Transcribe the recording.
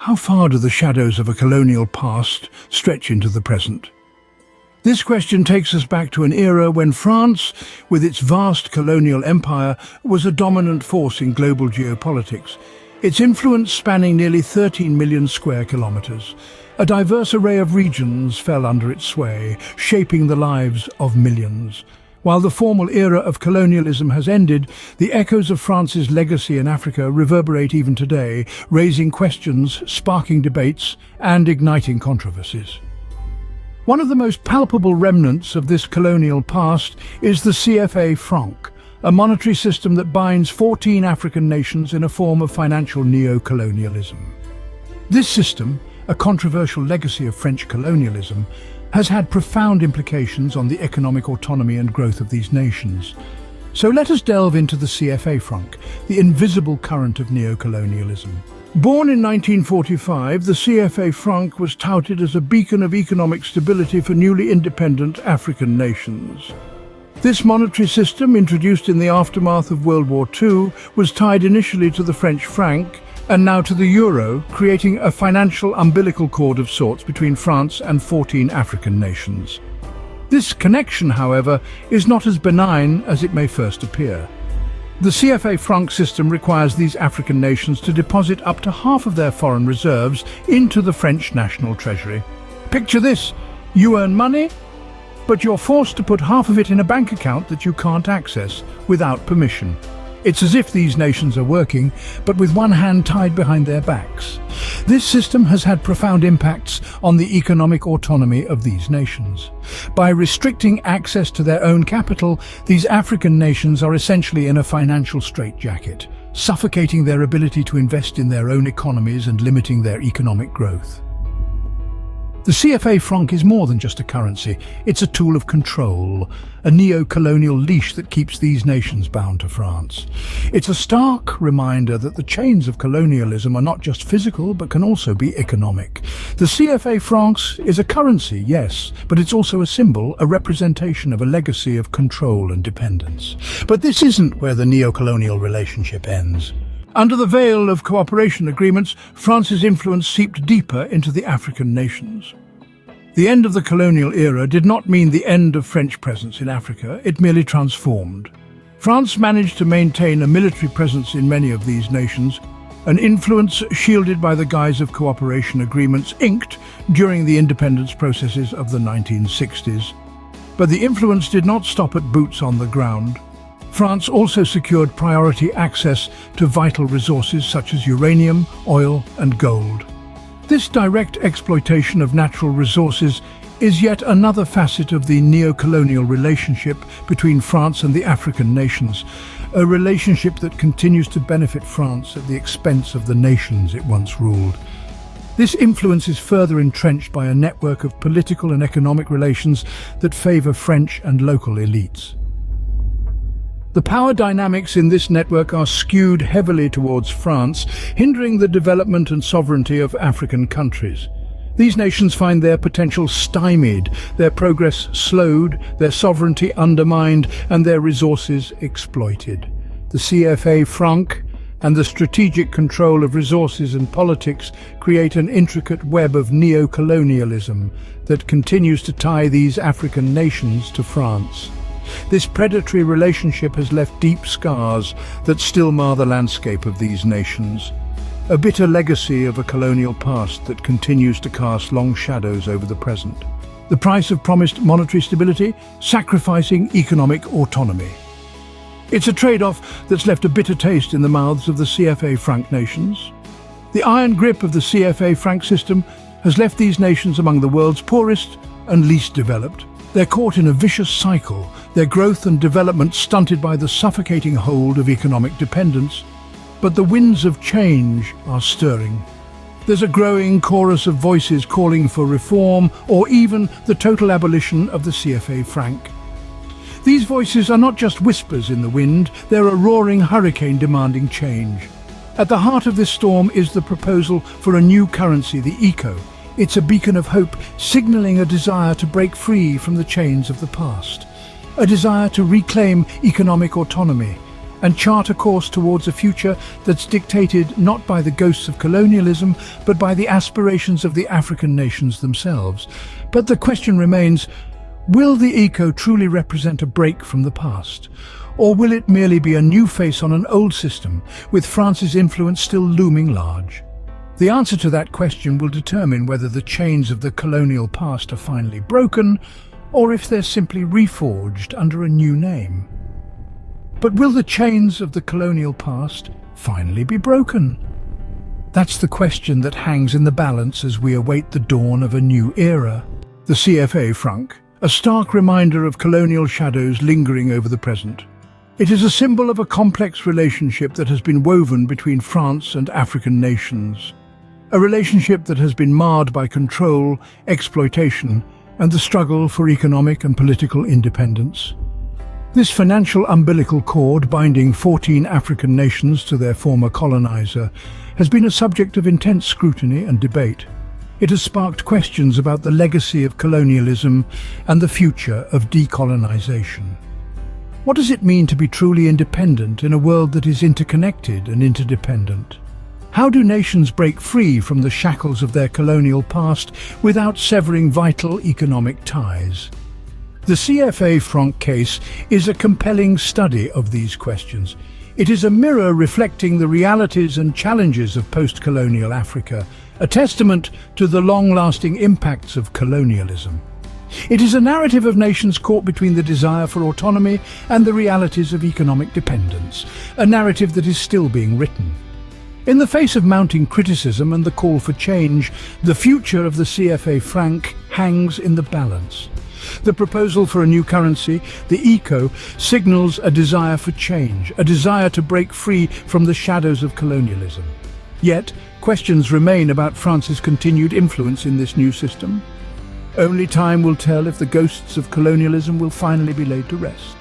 How far do the shadows of a colonial past stretch into the present? This question takes us back to an era when France, with its vast colonial empire, was a dominant force in global geopolitics. Its influence spanning nearly 13 million square kilometers. A diverse array of regions fell under its sway, shaping the lives of millions. While the formal era of colonialism has ended, the echoes of France's legacy in Africa reverberate even today, raising questions, sparking debates, and igniting controversies. One of the most palpable remnants of this colonial past is the CFA Franc, a monetary system that binds 14 African nations in a form of financial neocolonialism. This system, a controversial legacy of French colonialism, has had profound implications on the economic autonomy and growth of these nations. So let us delve into the CFA Franc, the invisible current of neocolonialism. Born in 1945, the CFA Franc was touted as a beacon of economic stability for newly independent African nations. This monetary system, introduced in the aftermath of World War II, was tied initially to the French franc and now to the euro, creating a financial umbilical cord of sorts between France and 14 African nations. This connection, however, is not as benign as it may first appear. The CFA Franc system requires these African nations to deposit up to half of their foreign reserves into the French national treasury. Picture this: you earn money, but you're forced to put half of it in a bank account that you can't access without permission. It's as if these nations are working, but with one hand tied behind their backs. This system has had profound impacts on the economic autonomy of these nations. By restricting access to their own capital, these African nations are essentially in a financial straitjacket, suffocating their ability to invest in their own economies and limiting their economic growth. The CFA franc is more than just a currency. It's a tool of control, a neo-colonial leash that keeps these nations bound to France. It's a stark reminder that the chains of colonialism are not just physical, but can also be economic. The CFA franc is a currency, yes, but it's also a symbol, a representation of a legacy of control and dependence. But this isn't where the neo-colonial relationship ends. Under the veil of cooperation agreements, France's influence seeped deeper into the African nations. The end of the colonial era did not mean the end of French presence in Africa, it merely transformed. France managed to maintain a military presence in many of these nations, an influence shielded by the guise of cooperation agreements inked during the independence processes of the 1960s. But the influence did not stop at boots on the ground. France also secured priority access to vital resources such as uranium, oil, and gold. This direct exploitation of natural resources is yet another facet of the neo-colonial relationship between France and the African nations, a relationship that continues to benefit France at the expense of the nations it once ruled. This influence is further entrenched by a network of political and economic relations that favor French and local elites. The power dynamics in this network are skewed heavily towards France, hindering the development and sovereignty of African countries. These nations find their potential stymied, their progress slowed, their sovereignty undermined, and their resources exploited. The CFA franc and the strategic control of resources and politics create an intricate web of neo-colonialism that continues to tie these African nations to France. This predatory relationship has left deep scars that still mar the landscape of these nations. A bitter legacy of a colonial past that continues to cast long shadows over the present. The price of promised monetary stability, sacrificing economic autonomy. It's a trade-off that's left a bitter taste in the mouths of the CFA franc nations. The iron grip of the CFA franc system has left these nations among the world's poorest and least developed. They're caught in a vicious cycle, their growth and development stunted by the suffocating hold of economic dependence. But the winds of change are stirring. There's a growing chorus of voices calling for reform or even the total abolition of the CFA franc. These voices are not just whispers in the wind, they're a roaring hurricane demanding change. At the heart of this storm is the proposal for a new currency, the eco. It's a beacon of hope, signaling a desire to break free from the chains of the past. A desire to reclaim economic autonomy, and chart a course towards a future that's dictated not by the ghosts of colonialism, but by the aspirations of the African nations themselves. But the question remains, will the eco truly represent a break from the past? Or will it merely be a new face on an old system, with France's influence still looming large? The answer to that question will determine whether the chains of the colonial past are finally broken, or if they're simply reforged under a new name. But will the chains of the colonial past finally be broken? That's the question that hangs in the balance as we await the dawn of a new era. The CFA Franc, a stark reminder of colonial shadows lingering over the present. It is a symbol of a complex relationship that has been woven between France and African nations. A relationship that has been marred by control, exploitation, and the struggle for economic and political independence. This financial umbilical cord binding 14 African nations to their former colonizer has been a subject of intense scrutiny and debate. It has sparked questions about the legacy of colonialism and the future of decolonization. What does it mean to be truly independent in a world that is interconnected and interdependent? How do nations break free from the shackles of their colonial past without severing vital economic ties? The CFA Franc case is a compelling study of these questions. It is a mirror reflecting the realities and challenges of post-colonial Africa, a testament to the long-lasting impacts of colonialism. It is a narrative of nations caught between the desire for autonomy and the realities of economic dependence, a narrative that is still being written. In the face of mounting criticism and the call for change, the future of the CFA Franc hangs in the balance. The proposal for a new currency, the eco, signals a desire for change, a desire to break free from the shadows of colonialism. Yet, questions remain about France's continued influence in this new system. Only time will tell if the ghosts of colonialism will finally be laid to rest.